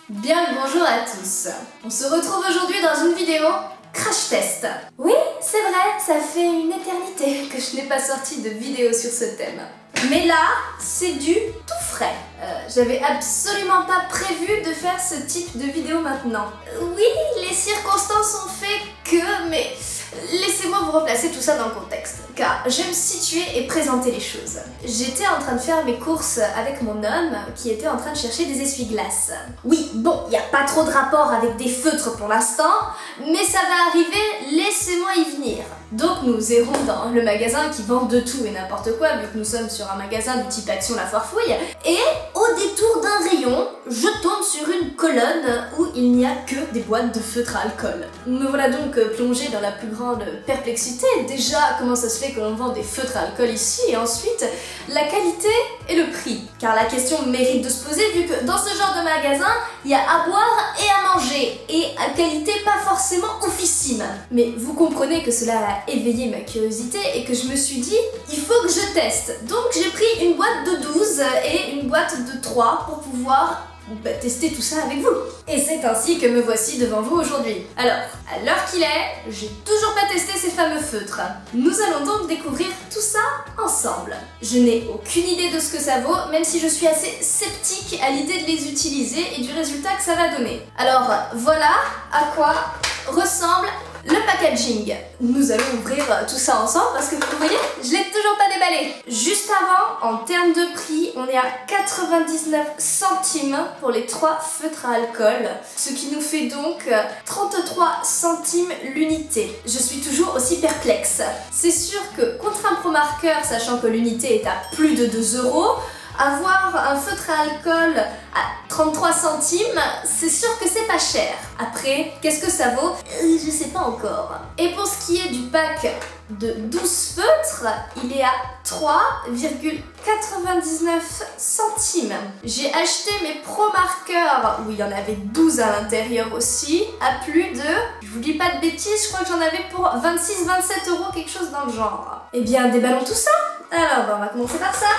Bien le bonjour à tous. On se retrouve aujourd'hui dans une vidéo crash test. Oui, c'est vrai, ça fait une éternité que je n'ai pas sorti de vidéo sur ce thème. Mais là, c'est du tout frais. J'avais absolument pas prévu de faire ce type de vidéo maintenant. Oui, les circonstances ont fait que, mais laissez-moi vous replacer tout ça dans le contexte, car je vais me situer et présenter les choses. J'étais en train de faire mes courses avec mon homme qui était en train de chercher des essuie-glaces. Oui, bon, il n'y a pas trop de rapport avec des feutres pour l'instant, mais ça va arriver, laissez-moi y venir. Donc nous errons dans le magasin qui vend de tout et n'importe quoi, vu que nous sommes sur un magasin du type Action la foire fouille, et au détour d'un rayon, je tombe sur une colonne où il n'y a que des boîtes de feutres à alcool. Me voilà donc plongée dans la plus grande perplexité. Déjà, comment ça se fait que l'on vend des feutres à alcool ici, et ensuite, la qualité et le prix. Car la question mérite de se poser, vu que dans ce genre de magasin, il y a à boire et à manger, et à qualité pas forcément oufissime. Mais vous comprenez que cela a éveillé ma curiosité et que je me suis dit, il faut que je teste. Donc j'ai pris une boîte de 12 et une boîte de 3 pour pouvoir tester tout ça avec vous. Et c'est ainsi que me voici devant vous aujourd'hui. Alors, à l'heure qu'il est, j'ai toujours pas testé ces fameux feutres. Nous allons donc découvrir tout ça ensemble. Je n'ai aucune idée de ce que ça vaut, même si je suis assez sceptique à l'idée de les utiliser et du résultat que ça va donner. Alors, voilà à quoi ressemble le packaging. Nous allons ouvrir tout ça ensemble parce que vous voyez, je l'ai toujours pas déballé. Juste avant, en termes de prix, on est à 99 centimes pour les 3 feutres à alcool, ce qui nous fait donc 33 centimes l'unité. Je suis toujours aussi perplexe. C'est sûr que contre un Pro Marker, sachant que l'unité est à plus de 2 €, avoir un feutre à alcool à 33 centimes, c'est sûr que c'est pas cher. Après, qu'est-ce que ça vaut? Je sais pas encore. Et pour ce qui est du pack de 12 feutres, il est à 3,99 centimes. J'ai acheté mes Pro Markers, où il y en avait 12 à l'intérieur aussi, à plus de, je vous dis pas de bêtises, je crois que j'en avais pour 26-27 €, quelque chose dans le genre. Eh bien, déballons tout ça. Alors, on va commencer par ça.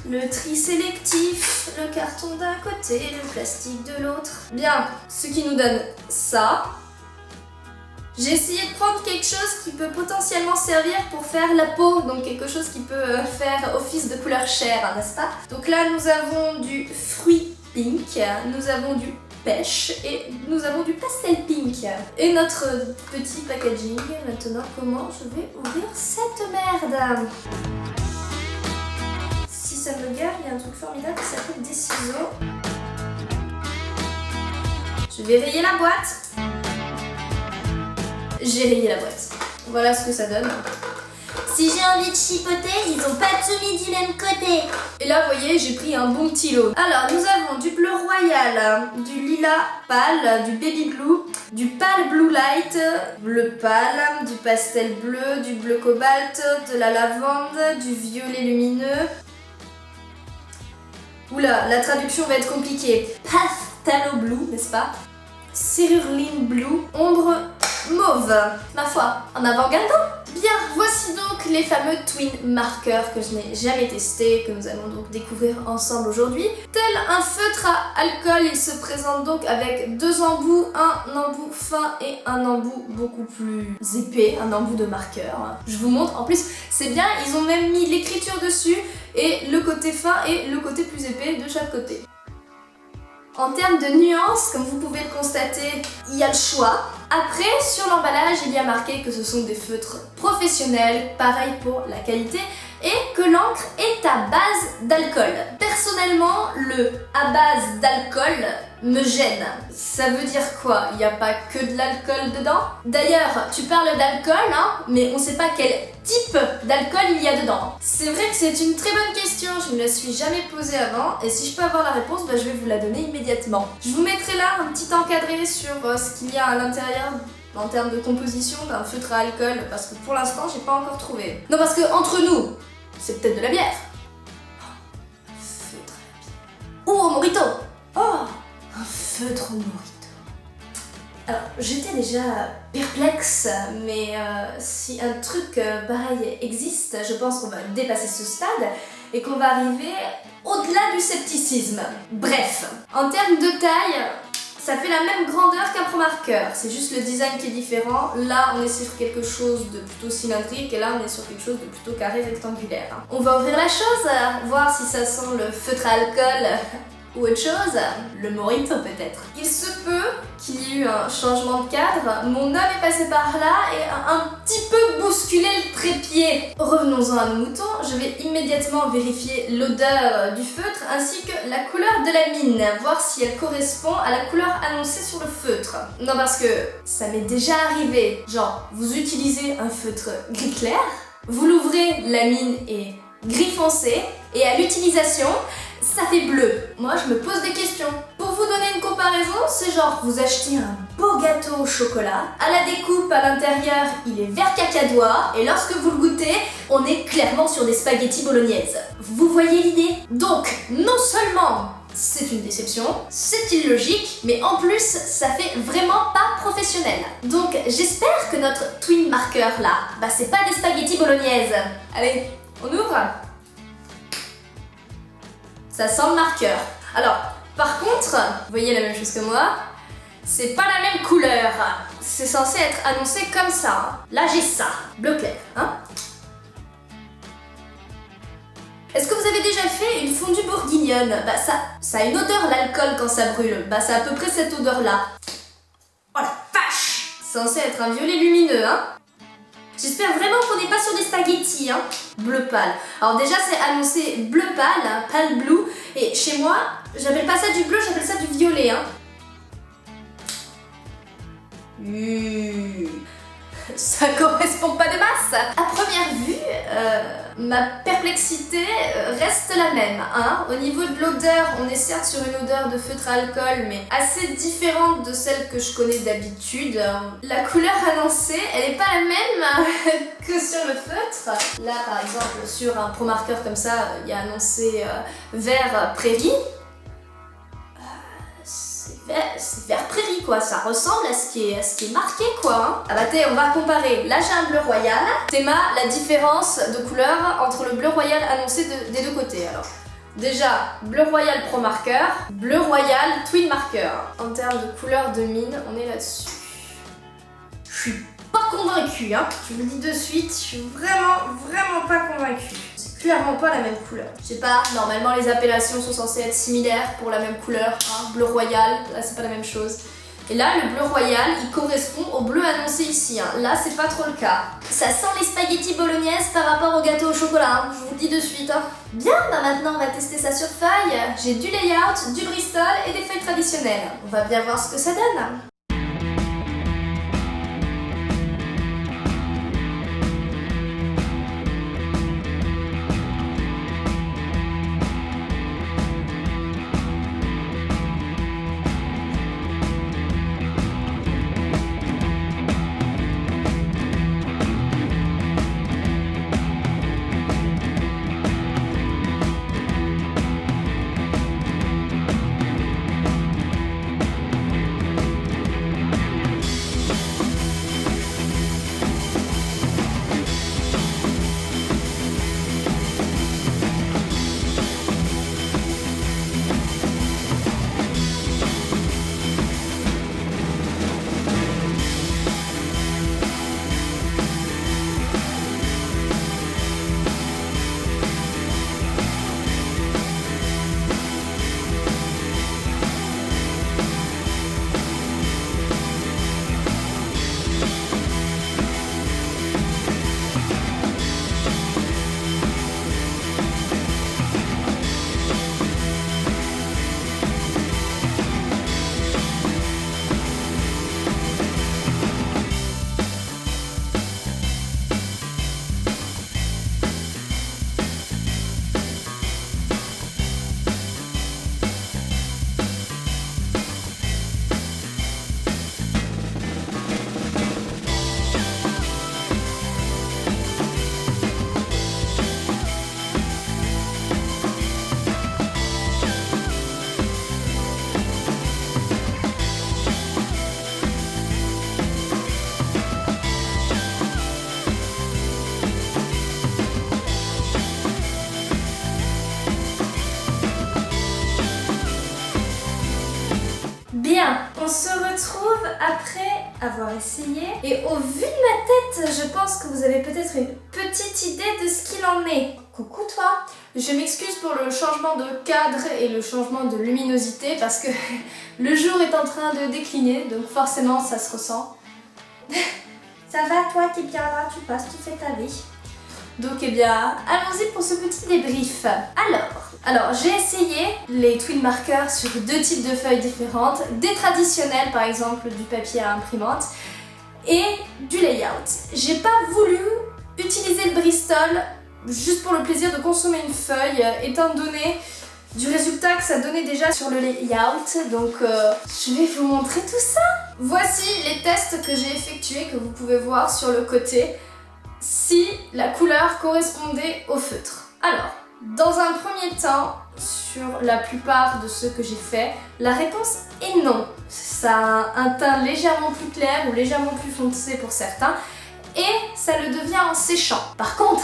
Le tri sélectif, le carton d'un côté, le plastique de l'autre. Bien, ce qui nous donne ça. J'ai essayé de prendre quelque chose qui peut potentiellement servir pour faire la peau, donc quelque chose qui peut faire office de couleur chair, n'est-ce pas? Donc là, nous avons du fruit pink, nous avons du pêche et nous avons du pastel pink. Et notre petit packaging. Maintenant, comment je vais ouvrir cette merde? Si ça me gare, il y a un truc formidable qui s'appelle des ciseaux. Je vais rayer la boîte. J'ai rayé la boîte. Voilà ce que ça donne. Si j'ai envie de chipoter, ils ont pas tout mis du même côté. Et là, vous voyez, j'ai pris un bon petit lot. Alors, nous avons du bleu royal, du lilas pâle, du baby blue, du pâle blue light, bleu pâle, du pastel bleu, du bleu cobalt, de la lavande, du violet lumineux. Oula, la traduction va être compliquée. Phthalo blue, n'est-ce pas? Cerulean blue, ombre mauve. Ma foi, en avant gagnant. Bien, voici donc les fameux Twin Markers que je n'ai jamais testés, que nous allons donc découvrir ensemble aujourd'hui. Tel un feutre à alcool, il se présente donc avec 2 embouts, un embout fin et un embout beaucoup plus épais, un embout de marqueur. Je vous montre, en plus c'est bien, ils ont même mis l'écriture dessus et le côté fin et le côté plus épais de chaque côté. En termes de nuances, comme vous pouvez le constater, il y a le choix. Après, sur l'emballage, il y a marqué que ce sont des feutres professionnels, pareil pour la qualité, et que l'encre est à base d'alcool. Personnellement, le à base d'alcool me gêne. Ça veut dire quoi? Il n'y a pas que de l'alcool dedans? D'ailleurs, tu parles d'alcool, hein, mais on ne sait pas quel type d'alcool il y a dedans. C'est vrai que c'est une très bonne question, je ne me la suis jamais posée avant, et si je peux avoir la réponse, je vais vous la donner immédiatement. Je vous mettrai là un petit encadré sur ce qu'il y a à l'intérieur en termes de composition d'un feutre à alcool, parce que pour l'instant, j'ai pas encore trouvé. Non, parce que entre nous, c'est peut-être de la bière. Un feutre à la bière. Ou au mojito. Oh, un feutre au mojito. Alors, j'étais déjà perplexe, mais si un truc pareil existe, je pense qu'on va dépasser ce stade et qu'on va arriver au-delà du scepticisme. Bref, en termes de taille, ça fait la même grandeur qu'un pro-marqueur, c'est juste le design qui est différent. Là, on est sur quelque chose de plutôt cylindrique et là, on est sur quelque chose de plutôt carré rectangulaire. On va ouvrir la chose, voir si ça sent le feutre à alcool ou autre chose, le mojito peut-être. Il se peut qu'il y ait eu un changement de cadre, mon homme est passé par là et a un petit peu bousculé le trépied. Revenons-en à nos moutons, je vais immédiatement vérifier l'odeur du feutre ainsi que la couleur de la mine, voir si elle correspond à la couleur annoncée sur le feutre. Non, parce que ça m'est déjà arrivé, genre vous utilisez un feutre gris clair, vous l'ouvrez, la mine est gris foncé et à l'utilisation, ça fait bleu. Moi, je me pose des questions. Pour vous donner une comparaison, c'est genre, vous achetez un beau gâteau au chocolat, à la découpe à l'intérieur, il est vert cacadois, et lorsque vous le goûtez, on est clairement sur des spaghettis bolognaises. Vous voyez l'idée? Donc, non seulement c'est une déception, c'est illogique, mais en plus, ça fait vraiment pas professionnel. Donc, j'espère que notre twin marker là, c'est pas des spaghettis bolognaises. Allez, on ouvre. Ça sent le marqueur. Alors, par contre, vous voyez la même chose que moi, c'est pas la même couleur. C'est censé être annoncé comme ça. Là, j'ai ça, bleu clair. Est-ce que vous avez déjà fait une fondue bourguignonne? Ça a une odeur, l'alcool, quand ça brûle. C'est à peu près cette odeur-là. Oh la vache! C'est censé être un violet lumineux, J'espère vraiment qu'on n'est pas sur des spaghettis, Bleu pâle. Alors déjà, c'est annoncé bleu pâle, pale blue. Et chez moi, j'appelle pas ça du bleu, j'appelle ça du violet, Ça correspond pas de masse. À première vue, ma perplexité reste la même. Au niveau de l'odeur, on est certes sur une odeur de feutre à alcool, mais assez différente de celle que je connais d'habitude. La couleur annoncée, elle est pas la même que sur le feutre. Là, par exemple, sur un pro-marqueur comme ça, il y a annoncé vert prairie. C'est vert prairie quoi, ça ressemble à ce qui est marqué quoi. On va comparer. Là j'ai un bleu royal. Théma, la différence de couleur entre le bleu royal annoncé des deux côtés. Alors déjà, bleu royal pro marqueur, bleu royal twin marqueur. En termes de couleur de mine, on est là-dessus. Je suis pas convaincue, je vous le dis de suite, je suis vraiment pas convaincue. Clairement pas la même couleur. Je sais pas, normalement les appellations sont censées être similaires pour la même couleur. Bleu royal, là c'est pas la même chose. Et là, le bleu royal, il correspond au bleu annoncé ici. Là, c'est pas trop le cas. Ça sent les spaghettis bolognaises par rapport au gâteau au chocolat, je vous le dis de suite. Bien, maintenant on va tester ça sur feuille. J'ai du layout, du Bristol et des feuilles traditionnelles. On va bien voir ce que ça donne. On se retrouve après avoir essayé et au vu de ma tête, je pense que vous avez peut-être une petite idée de ce qu'il en est. Coucou toi! Je m'excuse pour le changement de cadre et le changement de luminosité parce que le jour est en train de décliner, donc forcément ça se ressent. Ça va toi, t'es bien là, tu passes, tu fais ta vie. Donc eh bien, allons-y pour ce petit débrief. Alors j'ai essayé les twin markers sur 2 types de feuilles différentes, des traditionnels par exemple du papier à imprimante et du layout. J'ai pas voulu utiliser le Bristol juste pour le plaisir de consommer une feuille étant donné du résultat que ça donnait déjà sur le layout, donc je vais vous montrer tout ça. Voici les tests que j'ai effectués que vous pouvez voir sur le côté si la couleur correspondait au feutre. Alors, dans un premier temps, sur la plupart de ceux que j'ai fait, la réponse est non. Ça a un teint légèrement plus clair ou légèrement plus foncé pour certains et ça le devient en séchant. Par contre,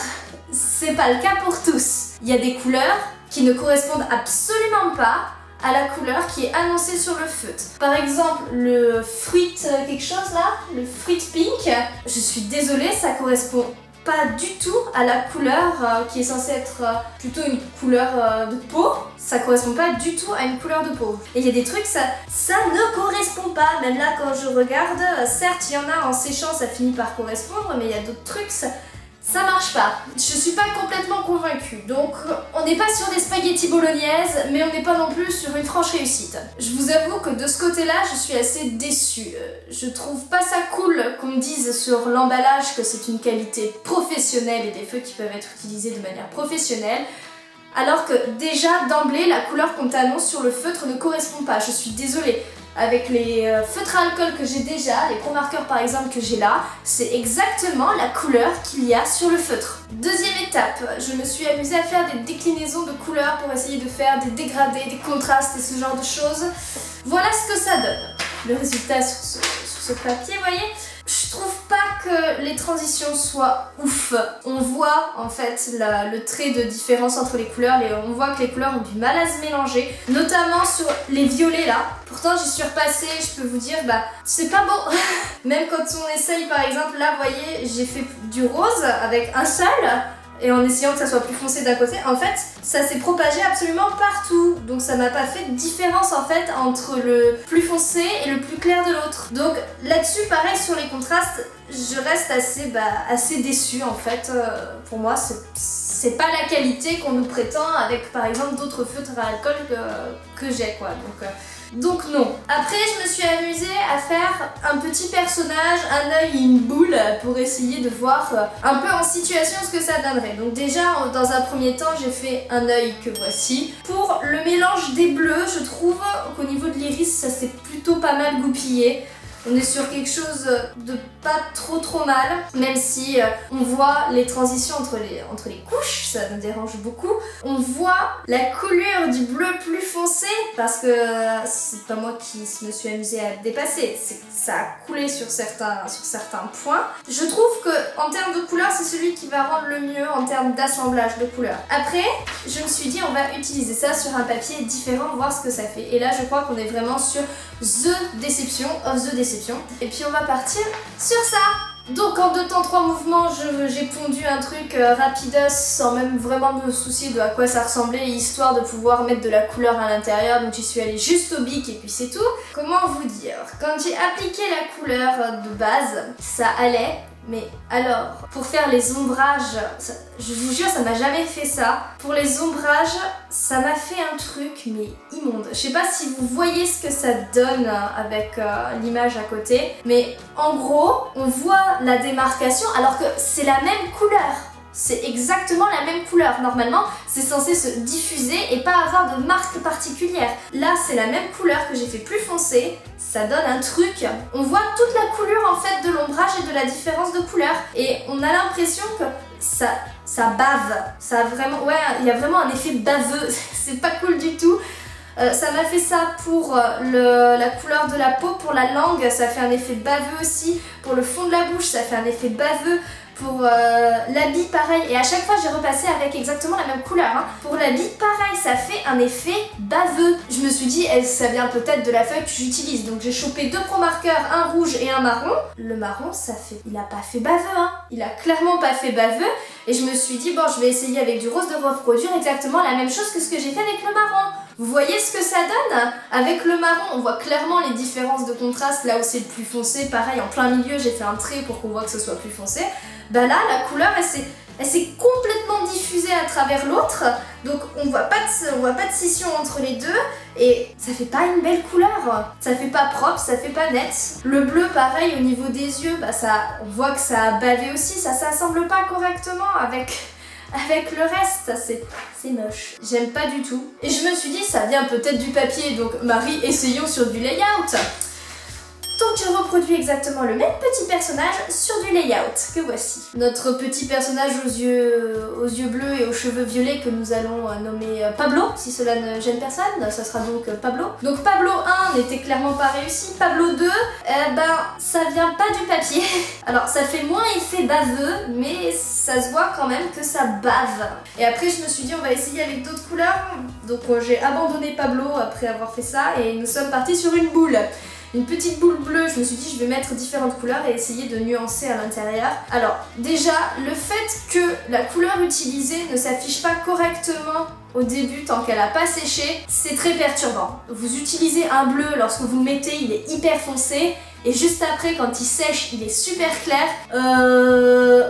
c'est pas le cas pour tous. Il y a des couleurs qui ne correspondent absolument pas à la couleur qui est annoncée sur le feutre. Par exemple, le fruit quelque chose là, le fruit pink, je suis désolée, ça correspond pas du tout à la couleur qui est censée être plutôt une couleur de peau. Ça correspond pas du tout à une couleur de peau. Et il y a des trucs, ça ne correspond pas. Même là, quand je regarde, certes, il y en a en séchant, ça finit par correspondre, mais il y a d'autres trucs, ça marche pas. Je suis pas complètement convaincue. Donc on n'est pas sur des spaghettis bolognaises, mais on n'est pas non plus sur une franche réussite. Je vous avoue que de ce côté-là, je suis assez déçue. Je trouve pas ça cool qu'on me dise sur l'emballage que c'est une qualité professionnelle et des feux qui peuvent être utilisés de manière professionnelle. Alors que déjà d'emblée, la couleur qu'on t'annonce sur le feutre ne correspond pas. Je suis désolée. Avec les feutres à alcool que j'ai déjà, les Pro Markers par exemple que j'ai là, c'est exactement la couleur qu'il y a sur le feutre. Deuxième étape, je me suis amusée à faire des déclinaisons de couleurs pour essayer de faire des dégradés, des contrastes et ce genre de choses. Voilà ce que ça donne. Le résultat sur ce papier, vous voyez, je trouve pas que les transitions soient ouf. On voit en fait le trait de différence entre les couleurs et on voit que les couleurs ont du mal à se mélanger, notamment sur les violets là. Pourtant j'y suis repassée, je peux vous dire, c'est pas beau. Même quand on essaye par exemple, là vous voyez, j'ai fait du rose avec un seul. Et en essayant que ça soit plus foncé d'un côté, en fait, ça s'est propagé absolument partout. Donc ça m'a pas fait de différence en fait entre le plus foncé et le plus clair de l'autre. Donc là-dessus, pareil sur les contrastes, je reste assez déçue en fait. Pour moi, c'est pas la qualité qu'on nous prétend avec par exemple d'autres feutres à alcool que j'ai quoi. Donc non. Après je me suis amusée à faire un petit personnage, un œil et une boule pour essayer de voir un peu en situation ce que ça donnerait. Donc déjà dans un premier temps j'ai fait un œil que voici. Pour le mélange des bleus je trouve qu'au niveau de l'iris ça s'est plutôt pas mal goupillé. On est sur quelque chose de pas trop mal, même si on voit les transitions entre les couches, ça me dérange beaucoup. On voit la coulure du bleu plus foncé, parce que c'est pas moi qui me suis amusée à dépasser, ça a coulé sur certains points. Je trouve que en termes de couleur, c'est celui qui va rendre le mieux en termes d'assemblage de couleurs. Après, je me suis dit on va utiliser ça sur un papier différent, voir ce que ça fait. Et là, je crois qu'on est vraiment sur The Deception of the Deception. Et puis on va partir sur ça. Donc en 2 temps 3 mouvements, j'ai pondu un truc rapidos sans même vraiment me soucier de à quoi ça ressemblait, histoire de pouvoir mettre de la couleur à l'intérieur. Donc j'y suis allée juste au bic et puis c'est tout. Comment vous dire? Quand j'ai appliqué la couleur de base, ça allait. Mais alors, pour faire les ombrages, je vous jure, ça m'a jamais fait ça. Pour les ombrages, ça m'a fait un truc, mais immonde. Je sais pas si vous voyez ce que ça donne avec l'image à côté, mais en gros, on voit la démarcation alors que c'est la même couleur. C'est exactement la même couleur. Normalement, c'est censé se diffuser et pas avoir de marque particulière. Là, c'est la même couleur que j'ai fait plus foncé. Ça donne un truc. On voit toute la coulure en fait de l'ombrage et de la différence de couleur. Et on a l'impression que ça bave. Ça a vraiment, ouais, il y a vraiment un effet baveux. C'est pas cool du tout. Ça m'a fait ça pour la couleur de la peau, pour la langue, ça fait un effet baveux aussi. Pour le fond de la bouche, ça fait un effet baveux. Pour l'habit pareil, et à chaque fois j'ai repassé avec exactement la même couleur. Hein. Pour l'habit pareil, ça fait un effet baveux. Je me suis dit, ça vient peut-être de la feuille que j'utilise. Donc j'ai chopé 2 Pro marqueurs, un rouge et un marron. Le marron, il a pas fait baveux. Hein. Il a clairement pas fait baveux. Et je me suis dit, bon, je vais essayer avec du rose de reproduire exactement la même chose que ce que j'ai fait avec le marron. Vous voyez ce que ça donne? Avec le marron, on voit clairement les différences de contraste. Là où c'est le plus foncé, pareil, en plein milieu, j'ai fait un trait pour qu'on voit que ce soit plus foncé. Bah là, la couleur, elle s'est complètement diffusée à travers l'autre. Donc on voit pas de scission entre les deux. Et ça fait pas une belle couleur. Ça fait pas propre, ça fait pas net. Le bleu, pareil, au niveau des yeux, bah on voit que ça a bavé aussi. Ça s'assemble pas correctement avec le reste, c'est moche. J'aime pas du tout. Et je me suis dit, ça vient peut-être du papier, donc Marie, essayons sur du layout. Donc je reproduis exactement le même petit personnage sur du layout que voici. Notre petit personnage aux yeux bleus et aux cheveux violets que nous allons nommer Pablo, si cela ne gêne personne, ça sera donc Pablo. Donc Pablo 1 n'était clairement pas réussi, Pablo 2, ça vient pas du papier. Alors ça fait moins effet baveux, mais ça se voit quand même que ça bave. Et après je me suis dit on va essayer avec d'autres couleurs, donc j'ai abandonné Pablo après avoir fait ça et nous sommes partis sur une boule. Une petite boule bleue, je me suis dit je vais mettre différentes couleurs et essayer de nuancer à l'intérieur. Alors déjà, le fait que la couleur utilisée ne s'affiche pas correctement au début tant qu'elle n'a pas séché, c'est très perturbant. Vous utilisez un bleu, lorsque vous le mettez, il est hyper foncé. Et juste après, quand il sèche, il est super clair.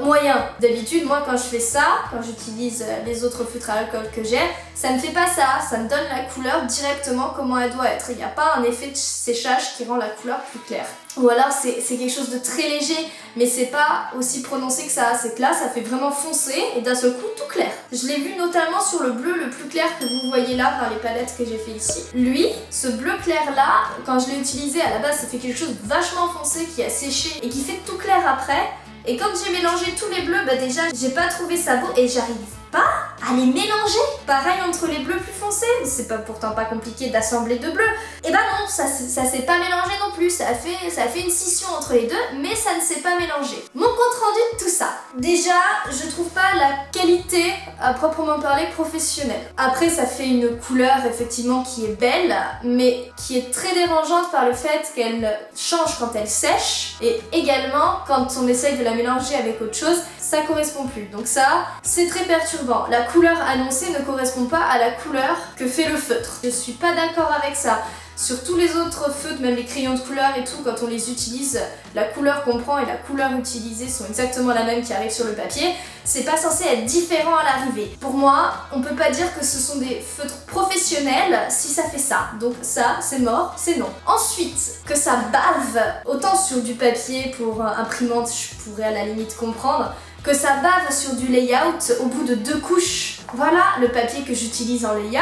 Moyen. D'habitude, moi, quand je fais ça, quand j'utilise les autres feutres à alcool que j'ai, ça ne fait pas ça. Ça me donne la couleur directement comment elle doit être. Il n'y a pas un effet de séchage qui rend la couleur plus claire. Ou alors, c'est quelque chose de très léger, mais c'est pas aussi prononcé que ça. C'est que là, ça fait vraiment foncé et d'un seul coup, tout clair. Je l'ai vu notamment sur le bleu le plus clair que vous voyez là par les palettes que j'ai fait ici. Lui, ce bleu clair là, quand je l'ai utilisé à la base, ça fait quelque chose de vachement foncé qui a séché et qui fait tout clair après. Et quand j'ai mélangé tous les bleus, déjà j'ai pas trouvé ça beau et j'arrive pas à les mélanger. Pareil entre les bleus plus foncés, c'est pourtant pas compliqué d'assembler deux bleus. Et non, ça s'est pas mélangé non plus, ça a fait une scission entre les deux, mais ça ne s'est pas mélangé. Mon compte rendu de tout ça. Déjà, je trouve pas la qualité à proprement parler professionnelle. Après, ça fait une couleur effectivement qui est belle, mais qui est très dérangeante par le fait qu'elle change quand elle sèche, et également quand on essaye de la mélanger avec autre chose, ça correspond plus. Donc ça, c'est très perturbant. La couleur annoncée ne correspond pas à la couleur que fait le feutre. Je suis pas d'accord avec ça. Sur tous les autres feutres, même les crayons de couleur et tout, quand on les utilise, la couleur qu'on prend et la couleur utilisée sont exactement la même qui arrive sur le papier. C'est pas censé être différent à l'arrivée. Pour moi, on peut pas dire que ce sont des feutres professionnels si ça fait ça. Donc ça, c'est mort, c'est non. Ensuite, que ça bave, autant sur du papier pour imprimante, je pourrais à la limite comprendre, que ça bave sur du layout au bout de 2 couches. Voilà le papier que j'utilise en layout,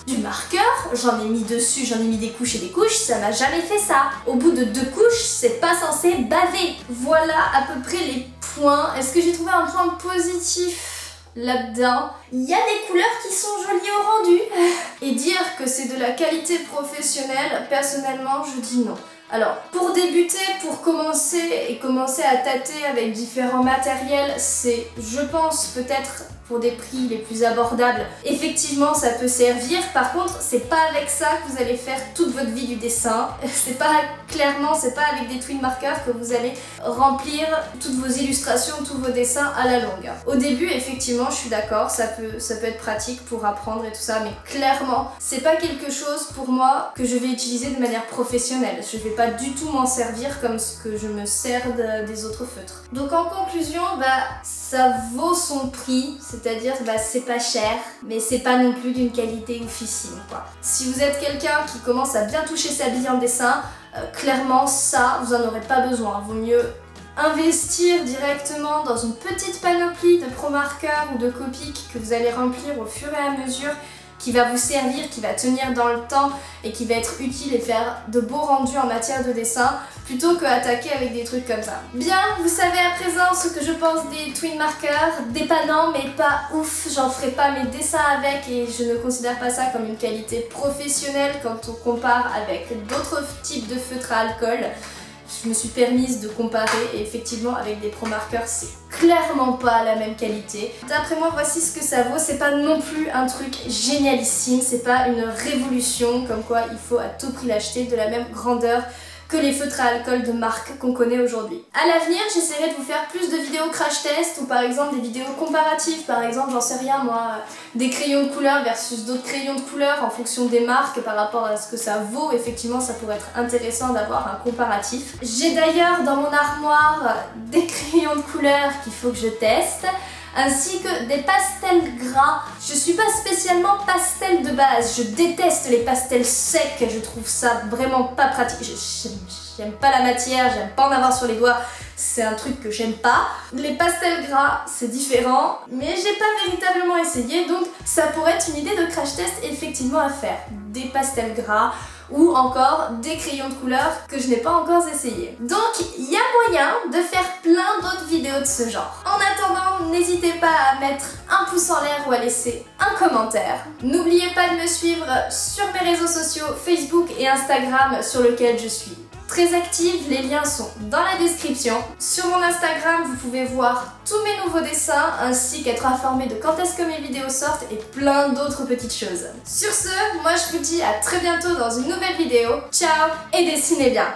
du marqueur, j'en ai mis dessus, j'en ai mis des couches et des couches, ça m'a jamais fait ça. Au bout de 2 couches, c'est pas censé baver. Voilà à peu près les points. Est-ce que j'ai trouvé un point positif là-dedans? Il y a des couleurs qui sont jolies au rendu. Et dire que c'est de la qualité professionnelle, personnellement, je dis non. Alors, pour débuter, pour commencer à tâter avec différents matériels, c'est, je pense, peut-être pour des prix les plus abordables. Effectivement, ça peut servir. Par contre, c'est pas avec ça que vous allez faire toute votre vie du dessin. C'est pas avec des twin markers que vous allez remplir toutes vos illustrations, tous vos dessins à la longue. Au début, effectivement, je suis d'accord, ça peut être pratique pour apprendre et tout ça, mais clairement, c'est pas quelque chose pour moi que je vais utiliser de manière professionnelle. Je vais pas du tout m'en servir comme ce que je me sers des autres feutres. Donc en conclusion, ça vaut son prix, c'est-à-dire c'est pas cher, mais c'est pas non plus d'une qualité oufissime, quoi. Si vous êtes quelqu'un qui commence à bien toucher sa bille en dessin, clairement ça, vous en aurez pas besoin. Vaut mieux investir directement dans une petite panoplie de pro marqueurs ou de Copic que vous allez remplir au fur et à mesure, qui va vous servir, qui va tenir dans le temps et qui va être utile et faire de beaux rendus en matière de dessin, plutôt que attaquer avec des trucs comme ça. Bien, vous savez à présent ce que je pense des twin markers, dépannant mais pas ouf, j'en ferai pas mes dessins avec et je ne considère pas ça comme une qualité professionnelle quand on compare avec d'autres types de feutres à alcool. je me suis permise de comparer et effectivement avec des Pro Markers c'est clairement pas la même qualité. D'après moi voici ce que ça vaut, c'est pas non plus un truc génialissime, c'est pas une révolution comme quoi il faut à tout prix l'acheter, de la même grandeur que les feutres à alcool de marque qu'on connaît aujourd'hui. À l'avenir, j'essaierai de vous faire plus de vidéos crash test ou par exemple des vidéos comparatives, par exemple, j'en sais rien moi, des crayons de couleur versus d'autres crayons de couleur en fonction des marques par rapport à ce que ça vaut. Effectivement, ça pourrait être intéressant d'avoir un comparatif. J'ai d'ailleurs dans mon armoire des crayons de couleur qu'il faut que je teste, ainsi que des pastels gras. Je suis pas spécialement pastel de base, je déteste les pastels secs, je trouve ça vraiment pas pratique. J'aime pas la matière, j'aime pas en avoir sur les doigts, c'est un truc que j'aime pas. Les pastels gras, c'est différent, mais j'ai pas véritablement essayé, donc ça pourrait être une idée de crash test effectivement à faire. Des pastels gras, ou encore des crayons de couleur que je n'ai pas encore essayé. Donc il y a moyen de faire plein d'autres vidéos de ce genre. En attendant, n'hésitez pas à mettre un pouce en l'air ou à laisser un commentaire. N'oubliez pas de me suivre sur mes réseaux sociaux Facebook et Instagram sur lesquels je suis très active, les liens sont dans la description. Sur mon Instagram, vous pouvez voir tous mes nouveaux dessins ainsi qu'être informé de quand est-ce que mes vidéos sortent et plein d'autres petites choses. Sur ce, moi je vous dis à très bientôt dans une nouvelle vidéo. Ciao et dessinez bien!